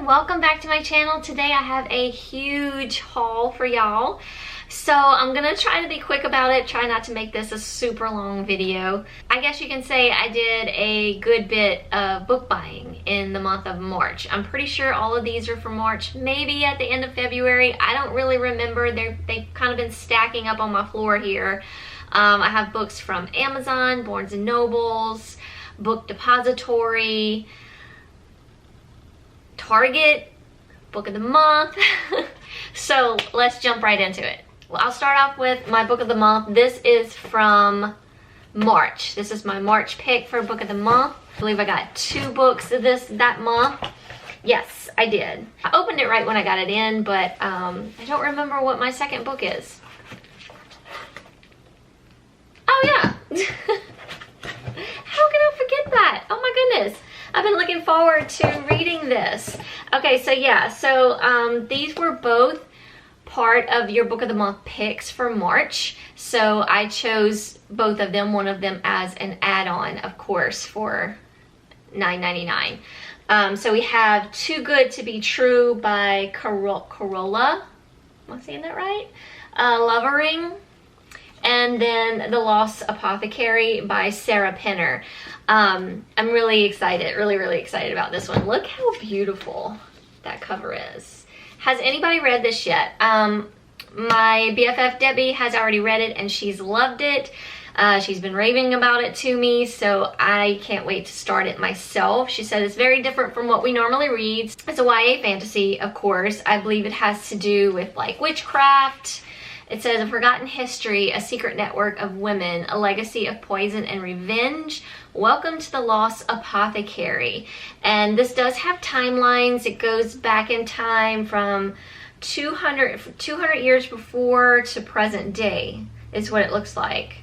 everyone, welcome back to my channel. Today I have a huge haul for y'all. So I'm gonna try to be quick about it, try not to make this a super long video. I guess you can say I did a good bit of book buying in the month of March. I'm pretty sure all of these are for March, maybe at the end of February. I don't really remember. They've kind of been stacking up on my floor here. I have books from Amazon, Barnes & Nobles, Book Depository, Target, book of the month. So let's jump right into it. Well, I'll start off with my book of the month. This is from March. This is my March pick for book of the month. I believe I got 2 books of that month. Yes, I did. I opened it right when I got it in, but I don't remember what my second book is. Oh yeah. How can I forget that? Oh my goodness. I've been looking forward to reading this. Okay, so yeah, these were both part of your book of the month picks for March. So I chose both of them, one of them as an add-on, of course, for $9.99. So we have Too Good to Be True by Corolla. Am I saying that right? Lovering. And then The Lost Apothecary by Sarah Penner. I'm really excited, really excited about this one. Look how beautiful that cover is. Has anybody read this yet? My BFF Debbie has already read it and she's loved it. She's been raving about it to me, so I can't wait to start it myself. She said it's very different from what we normally read. It's a YA fantasy, of course. I believe it has to do with like witchcraft. It says, a forgotten history, a secret network of women, a legacy of poison and revenge. Welcome to The Lost Apothecary. And this does have timelines. It goes back in time from 200 years before to present day is what it looks like.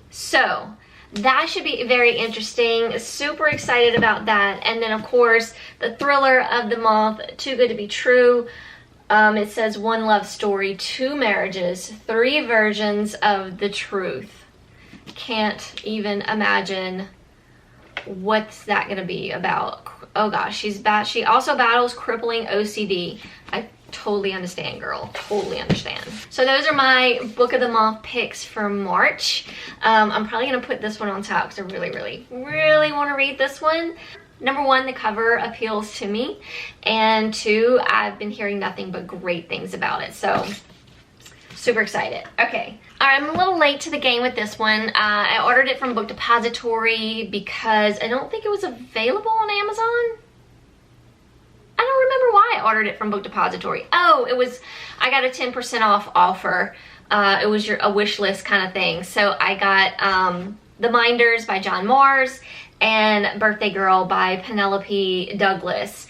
So that should be very interesting. Super excited about that. And then of course, the thriller of the month, Too Good to Be True. It says 1 love story, 2 marriages, 3 versions of the truth. Can't even imagine what's that going to be about. Oh gosh, she also battles crippling OCD. I totally understand, girl. Totally understand. So those are my book of the month picks for March. I'm probably going to put this one on top because I really want to read this one. Number 1, the cover appeals to me, and 2, I've been hearing nothing but great things about it, so super excited. Okay, all right, I'm a little late to the game with this one. I ordered it from Book Depository because I don't think it was available on Amazon. I don't remember why I ordered it from Book Depository. Oh, I got a 10% off offer. It was a wish list kind of thing. So I got The Minders by John Mars and Birthday Girl by Penelope Douglas.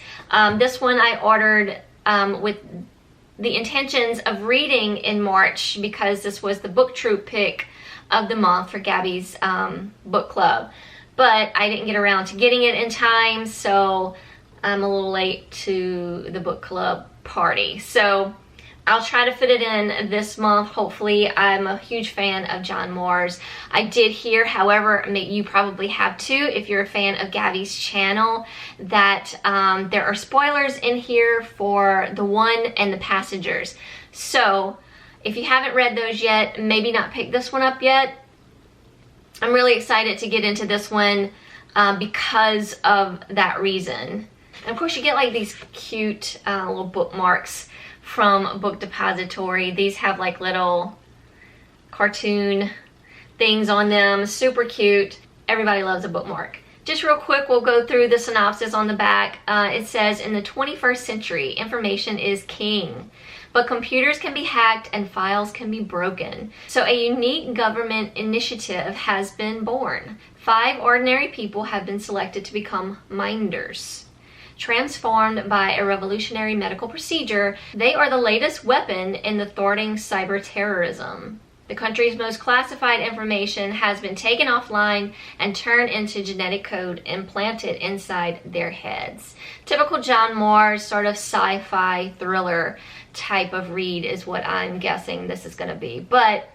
This one I ordered with the intentions of reading in March because this was the book troop pick of the month for Gabby's book club. But I didn't get around to getting it in time, so I'm a little late to the book club party. So I'll try to fit it in this month, hopefully. I'm a huge fan of John Mars. I did hear, however, you probably have too, if you're a fan of Gabby's channel, that there are spoilers in here for The One and The Passengers. So if you haven't read those yet, maybe not pick this one up yet. I'm really excited to get into this one because of that reason. And of course you get like these cute little bookmarks from Book Depository. These have like little cartoon things on them. Super cute. Everybody loves a bookmark. Just real quick, we'll go through the synopsis on the back. It says, in the 21st century, information is king. But computers can be hacked and files can be broken. So a unique government initiative has been born. 5 ordinary people have been selected to become minders. Transformed by a revolutionary medical procedure, they are the latest weapon in the thwarting cyber terrorism. The country's most classified information has been taken offline and turned into genetic code implanted inside their heads. Typical John Mars sort of sci-fi thriller type of read is what I'm guessing this is going to be. But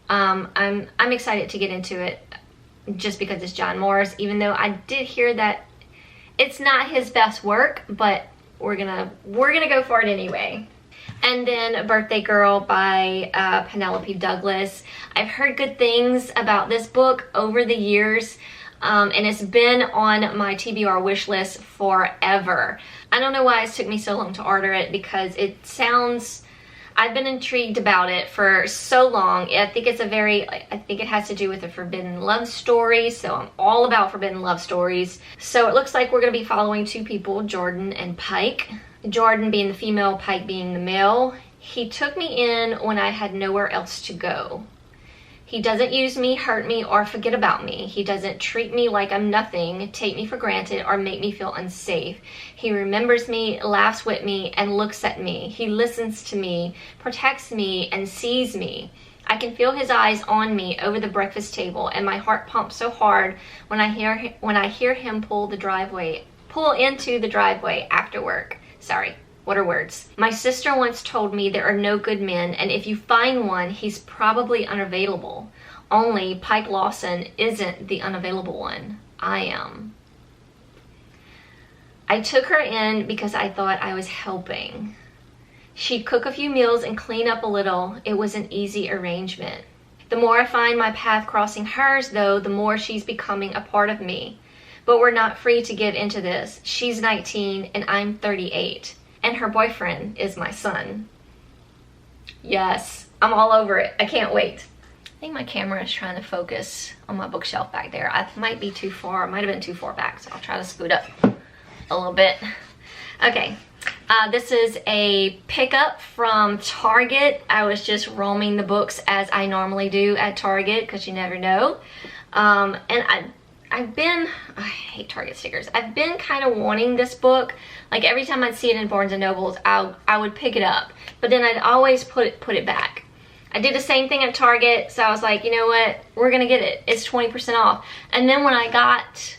I'm excited to get into it just because it's John Mars, even though I did hear that It's not his best work, but we're gonna go for it anyway. And then Birthday Girl by Penelope Douglas. I've heard good things about this book over the years, and it's been on my TBR wish list forever. I don't know why it took me so long to order it, because it sounds, I've been intrigued about it for so long. I think it has to do with a forbidden love story, so I'm all about forbidden love stories. So it looks like we're going to be following two people, Jordan and Pike. Jordan being the female, Pike being the male. He took me in when I had nowhere else to go. He doesn't use me, hurt me, or forget about me. He doesn't treat me like I'm nothing, take me for granted, or make me feel unsafe. He remembers me, laughs with me, and looks at me. He listens to me, protects me, and sees me. I can feel his eyes on me over the breakfast table, and my heart pumps so hard when I hear him pull into the driveway after work. Sorry, what are words? My sister once told me there are no good men, and if you find one, he's probably unavailable. Only Pike Lawson isn't the unavailable one. I am. I took her in because I thought I was helping. She'd cook a few meals and clean up a little. It was an easy arrangement. The more I find my path crossing hers, though, the more she's becoming a part of me. But we're not free to get into this. She's 19 and I'm 38. And her boyfriend is my son. Yes, I'm all over it. I can't wait. I think my camera is trying to focus on my bookshelf back there. I might be too far. I might have been too far back, so I'll try to scoot up a little bit. Okay, this is a pickup from Target. I was just roaming the books as I normally do at Target, because you never know. And I hate Target stickers. I've been kind of wanting this book. Like every time I'd see it in Barnes & Nobles, I would pick it up. But then I'd always put it back. I did the same thing at Target, so I was like, you know what? We're gonna get it. It's 20% off. And then when I got,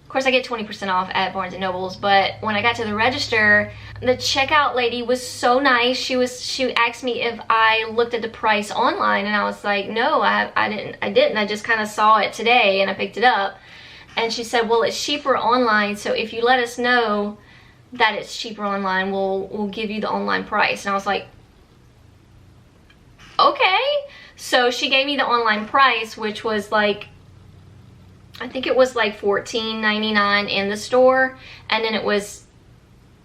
of course I get 20% off at Barnes & Nobles, but when I got to the register, the checkout lady was so nice. She asked me if I looked at the price online, and I was like, no, I didn't. I just kind of saw it today and I picked it up. And she said, well, it's cheaper online, so if you let us know that it's cheaper online, we'll give you the online price. And I was like, okay. So she gave me the online price, which was like, I think it was like $14.99 in the store, and then it was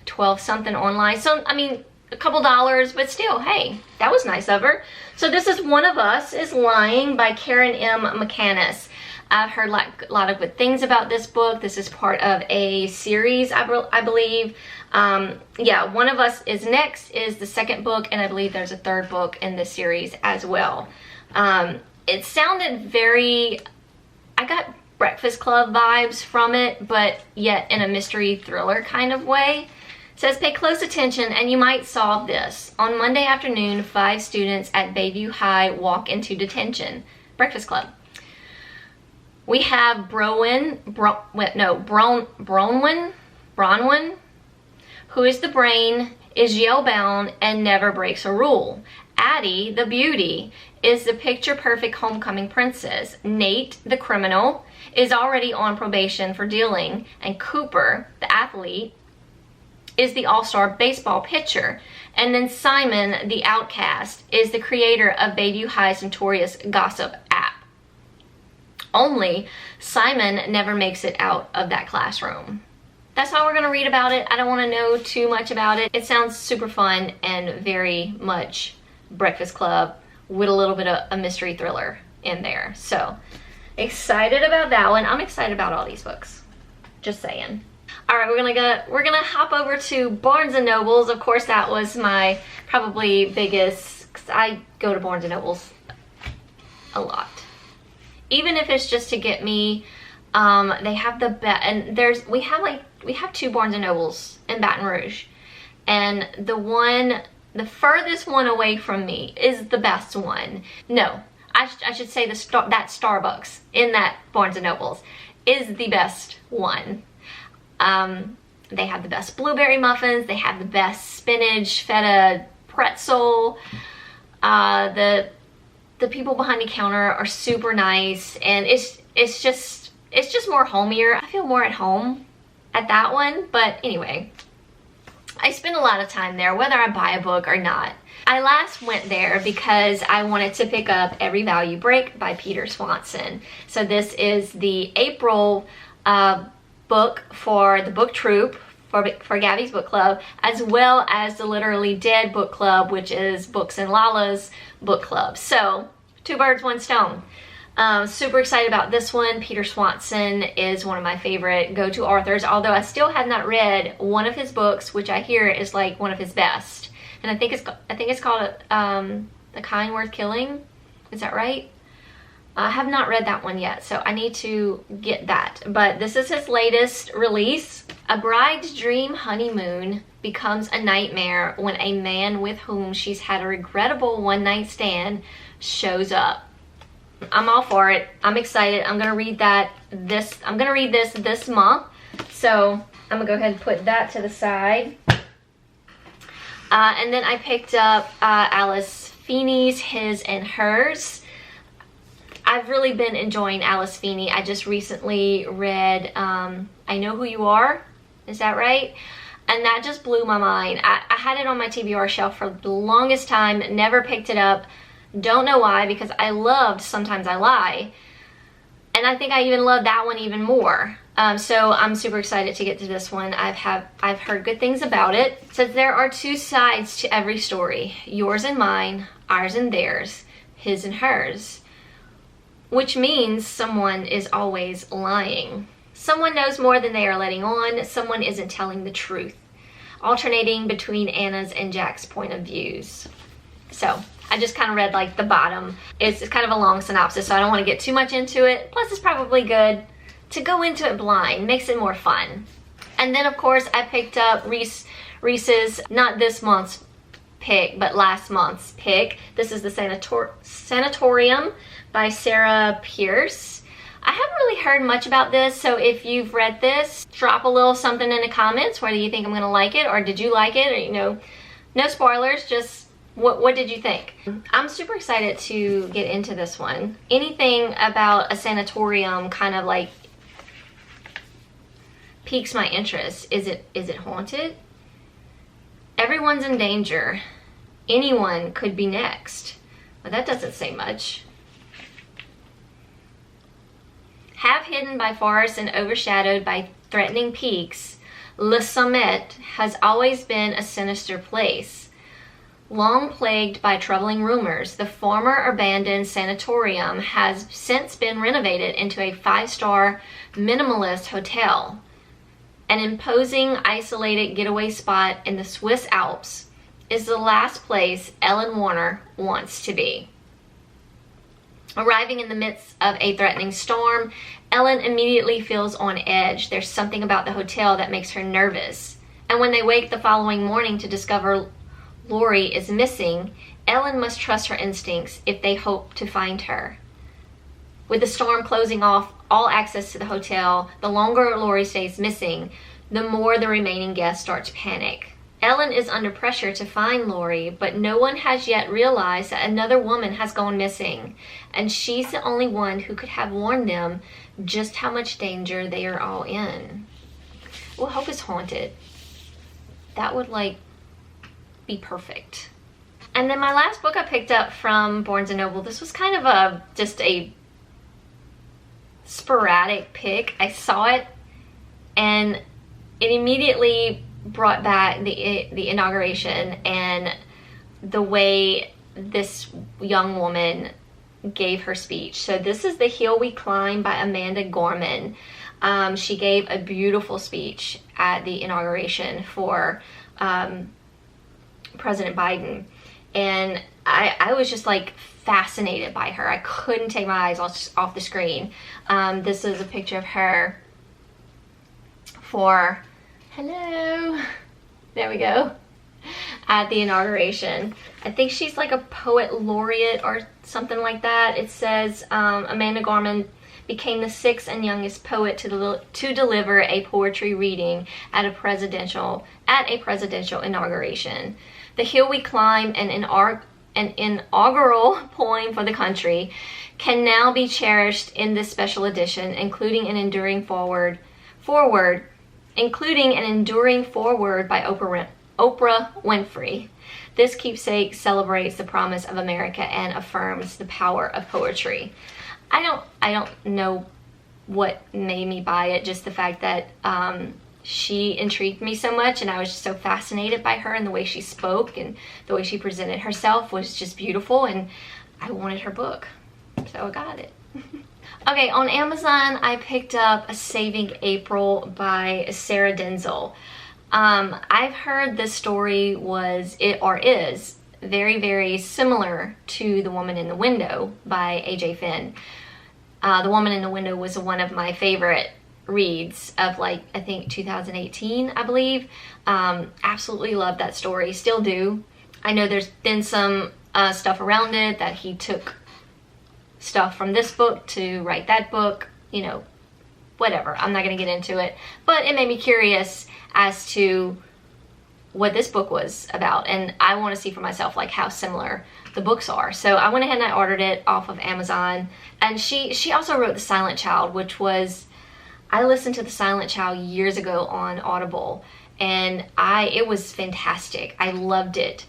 12 something online. So I mean, a couple dollars, but still, hey, that was nice of her. So this is One of Us is Lying by Karen M. McCannis. I've heard a lot of good things about this book. This is part of a series, I believe. Yeah, One of Us is next, is the second book, and I believe there's a third book in this series as well. It sounded very, I got Breakfast Club vibes from it, but yet in a mystery thriller kind of way. It says, pay close attention and you might solve this. On Monday afternoon, 5 students at Bayview High walk into detention. Breakfast Club. We have Bronwyn, who is the brain, is jail-bound, and never breaks a rule. Addie, the beauty, is the picture-perfect homecoming princess. Nate, the criminal, is already on probation for dealing. And Cooper, the athlete, is the all-star baseball pitcher. And then Simon, the outcast, is the creator of Bayview High's notorious gossip app. Only Simon never makes it out of that classroom. That's all we're going to read about it. I don't want to know too much about it. It sounds super fun and very much Breakfast Club with a little bit of a mystery thriller in there. So excited about that one. I'm excited about all these books. Just saying. All right, we're gonna hop over to Barnes & Nobles. Of course, that was my probably biggest, because I go to Barnes & Nobles a lot. Even if it's just to get me, they have the best, and we have 2 Barnes & Nobles in Baton Rouge, and the furthest one away from me is the best one. No, I should say that Starbucks in that Barnes & Nobles is the best one. They have the best blueberry muffins. They have the best spinach feta pretzel. The people behind the counter are super nice, and it's just more homier. I feel more at home at that one, but anyway, I spend a lot of time there, whether I buy a book or not. I last went there because I wanted to pick up Every Value Break by Peter Swanson. So this is the April book for the book troop, for Gabby's book club, as well as the Literally Dead book club, which is Books and Lala's book club. So 2 birds, 1 stone. Super excited about this one. Peter Swanson is one of my favorite go-to authors, although I still have not read one of his books, which I hear is like one of his best. And I think it's called The Kind Worth Killing. Is that right? I have not read that one yet, so I need to get that. But this is his latest release. A bride's dream honeymoon becomes a nightmare when a man with whom she's had a regrettable one-night stand shows up. I'm all for it. I'm excited. I'm gonna read this month. So I'm gonna go ahead and put that to the side. And then I picked up Alice Feeney's His and Hers. I've really been enjoying Alice Feeney. I just recently read I Know Who You Are. Is that right? And that just blew my mind. I had it on my TBR shelf for the longest time, never picked it up. Don't know why, because I loved Sometimes I Lie. And I think I even love that one even more. So I'm super excited to get to this one. I've heard good things about it. It says there are 2 sides to every story. Yours and mine, ours and theirs, his and hers. Which means someone is always lying. Someone knows more than they are letting on. Someone isn't telling the truth. Alternating between Anna's and Jack's point of views. So I just kind of read like the bottom. It's kind of a long synopsis, so I don't want to get too much into it. Plus it's probably good to go into it blind. Makes it more fun. And then of course I picked up Reese's, not this month's pick, but last month's pick. This is the Sanatorium by Sarah Pierce. I haven't really heard much about this, so if you've read this, drop a little something in the comments. Whether you think I'm gonna like it, or did you like it, or you know, no spoilers, just what did you think? I'm super excited to get into this one. Anything about a sanatorium kind of like piques my interest. Is it haunted? Everyone's in danger. Anyone could be next. Well, that doesn't say much. Half hidden by forests and overshadowed by threatening peaks, Le Sommet has always been a sinister place. Long plagued by troubling rumors, the former abandoned sanatorium has since been renovated into a 5-star minimalist hotel. An imposing, isolated getaway spot in the Swiss Alps is the last place Ellen Warner wants to be. Arriving in the midst of a threatening storm, Ellen immediately feels on edge. There's something about the hotel that makes her nervous. And when they wake the following morning to discover Lori is missing, Ellen must trust her instincts if they hope to find her. With the storm closing off all access to the hotel, the longer Lori stays missing, the more the remaining guests start to panic. Ellen is under pressure to find Lori, but no one has yet realized that another woman has gone missing, and she's the only one who could have warned them just how much danger they are all in. Well, I hope it's haunted. That would like be perfect. And then my last book I picked up from Barnes & Noble, this was kind of just a sporadic pick. I saw it and it immediately brought back the inauguration and the way this young woman gave her speech. So this is The Hill We Climb by Amanda Gorman. She gave a beautiful speech at the inauguration for President Biden, and I was just like fascinated by her. I couldn't take my eyes off the screen. This is a picture of her for, hello, there we go, at the inauguration. I think she's like a poet laureate or something like that. It says Amanda Gorman became the 6th and youngest poet to deliver a poetry reading at a presidential inauguration. The Hill We Climb, an inaugural poem for the country, can now be cherished in this special edition, including an enduring foreword including an enduring foreword by Oprah Winfrey. This keepsake celebrates the promise of America and affirms the power of poetry. I don't know what made me buy it, just the fact that she intrigued me so much, and I was just so fascinated by her, and the way she spoke and the way she presented herself was just beautiful, and I wanted her book, so I got it. Okay, on Amazon I picked up Saving April by Sarah Denzel. I've heard this story is very, very similar to The Woman in the Window by A.J. Finn. The Woman in the Window was one of my favorite reads of, like, I think 2018, I believe. Absolutely loved that story, still do. I know there's been some stuff around it, that he took stuff from this book to write that book, you know, whatever. I'm not going to get into it, but it made me curious as to what this book was about, and I want to see for myself, like, how similar the books are. So I went ahead and I ordered it off of Amazon. And she also wrote The Silent Child, which was, I listened to The Silent Child years ago on Audible, and it was fantastic. I loved it.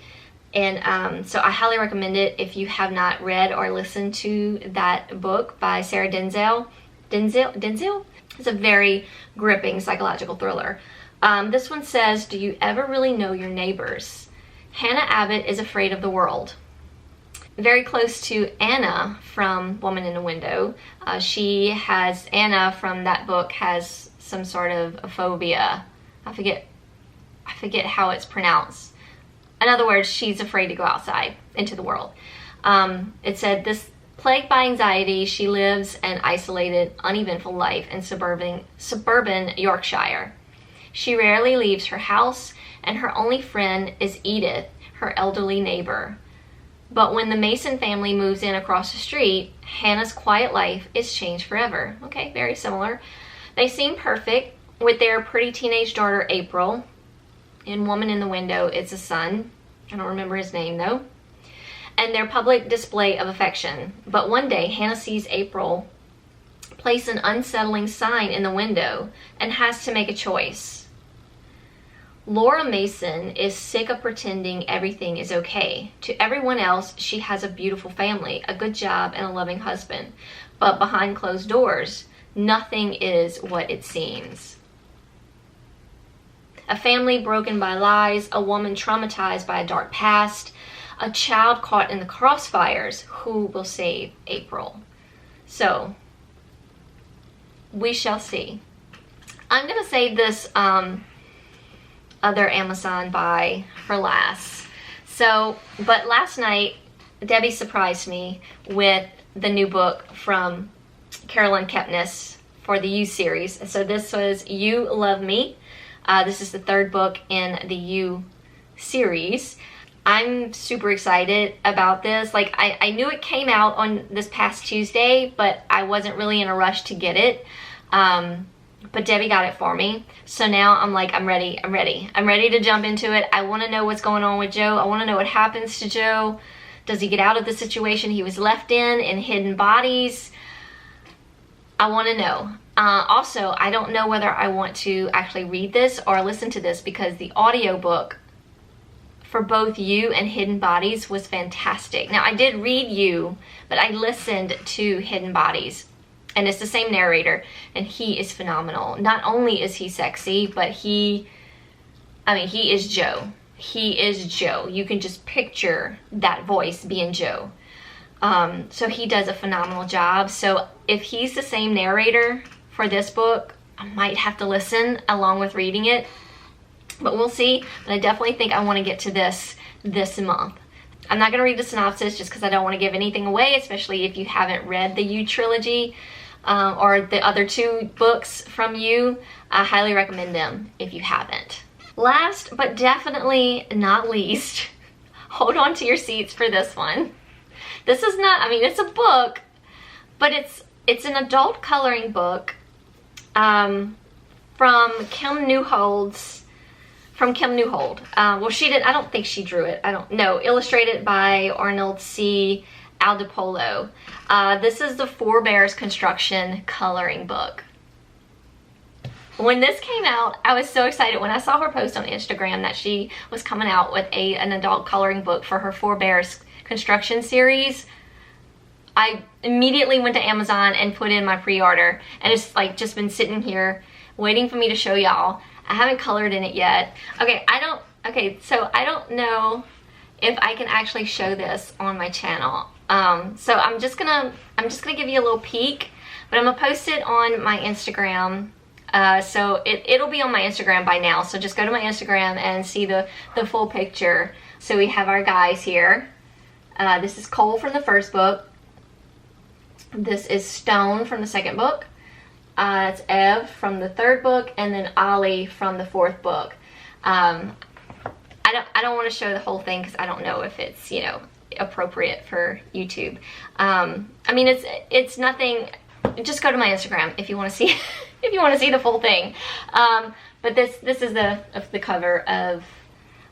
And so I highly recommend it if you have not read or listened to that book by Sarah Denzel. It's a very gripping psychological thriller. This one says, do you ever really know your neighbors? Hannah Abbott is afraid of the world. Very close to Anna from Woman in the Window. Anna from that book has some sort of a phobia. I forget how it's pronounced. In other words, she's afraid to go outside into the world. It said, this plagued by anxiety, she lives an isolated, uneventful life in suburban Yorkshire. She rarely leaves her house, and her only friend is Edith, her elderly neighbor. But when the Mason family moves in across the street, Hannah's quiet life is changed forever. Okay, very similar. They seem perfect with their pretty teenage daughter, April. In Woman in the Window, it's a son. I don't remember his name, though. And their public display of affection. But one day, Hannah sees April place an unsettling sign in the window and has to make a choice. Laura Mason is sick of pretending everything is okay. To everyone else, she has a beautiful family, a good job, and a loving husband. But behind closed doors, nothing is what it seems. A family broken by lies, a woman traumatized by a dark past, a child caught in the crossfires. Who will save April? So, we shall see. I'm going to save this other Amazon buy for last. So, but last night, Debbie surprised me with the new book from Carolyn Kepnes for the You series. So this was You Love Me. This is the third book in the You series. I'm super excited about this. Like, I knew it came out on this past Tuesday, but I wasn't really in a rush to get it. But Debbie got it for me. So now I'm like, I'm ready. I'm ready to jump into it. I want to know what's going on with Joe. I want to know what happens to Joe. Does he get out of the situation he was left in Hidden Bodies? I want to know. Also, I don't know whether I want to actually read this or listen to this, because the audiobook for both You and Hidden Bodies was fantastic. Now, I did read You, but I listened to Hidden Bodies. And it's the same narrator, and he is phenomenal. Not only is he sexy, but he is Joe. He is Joe. You can just picture that voice being Joe. So he does a phenomenal job. So if he's the same narrator for this book, I might have to listen along with reading it. But we'll see. But I definitely think I want to get to this month. I'm not going to read the synopsis just because I don't want to give anything away, especially if you haven't read the You trilogy. Or the other two books from You. I highly recommend them if you haven't. Last but definitely not least, hold on to your seats for this one. This is not, it's a book, but it's an adult coloring book from Kim Newhold. Well, she did, I don't think she drew it. I don't know. Illustrated by Arnold C. Aldipolo. This is the Four Bears Construction coloring book. when this came out, I was so excited when I saw her post on Instagram that she was coming out with an adult coloring book for her Four Bears construction series. I immediately went to Amazon and put in my pre-order, and it's like just been sitting here waiting for me to show y'all. I haven't colored in it yet. So I don't know if I can actually show this on my channel. So I'm just gonna give you a little peek, but I'm gonna post it on my Instagram. So it'll be on my Instagram by now. So just go to my Instagram and see the full picture. So we have our guys here. This is Cole from the first book. This is Stone from the second book. It's Ev from the third book, and then Ollie from the fourth book. I don't want to show the whole thing because I don't know if it's, you know, appropriate for YouTube. I mean, it's nothing. Just go to my Instagram if you want to see if you want to see the full thing. But this is the cover of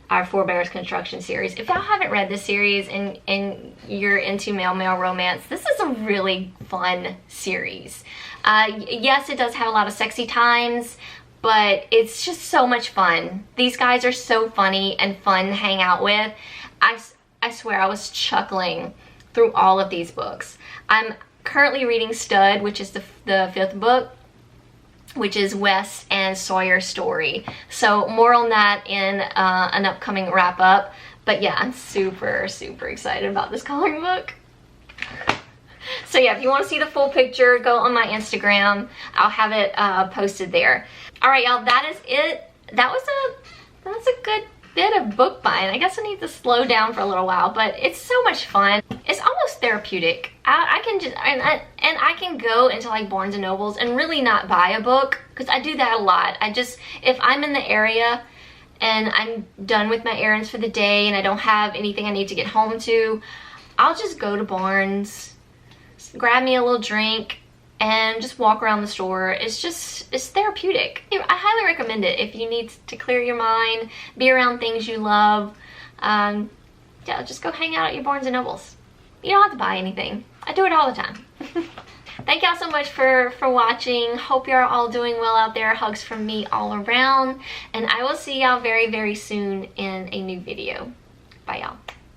our Four Bears construction series. If y'all haven't read this series and you're into male romance, this is a really fun series. Yes, it does have a lot of sexy times, but it's just so much fun. These guys are so funny and fun to hang out with. I swear I was chuckling through all of these books. I'm currently reading Stud, which is the fifth book, which is Wes and Sawyer's story. So more on that in an upcoming wrap up. But yeah, I'm super excited about this coloring book. So yeah, if you want to see the full picture, go on my Instagram. I'll have it posted there. All right, y'all, that is it. That's a good bit of book buying. I guess I need to slow down for a little while, but it's so much fun. It's almost therapeutic. I can go into like Barnes and Nobles and really not buy a book, because I do that a lot. If I'm in the area and I'm done with my errands for the day and I don't have anything I need to get home to, I'll just go to Barnes, grab me a little drink, and just walk around the store. It's therapeutic. I highly recommend it if you need to clear your mind, be around things you love. Yeah, just go hang out at your Barnes and Nobles. You don't have to buy anything. I do it all the time. Thank y'all so much for watching. Hope you're all doing well out there. Hugs from me all around. And I will see y'all very soon in a new video. Bye, y'all.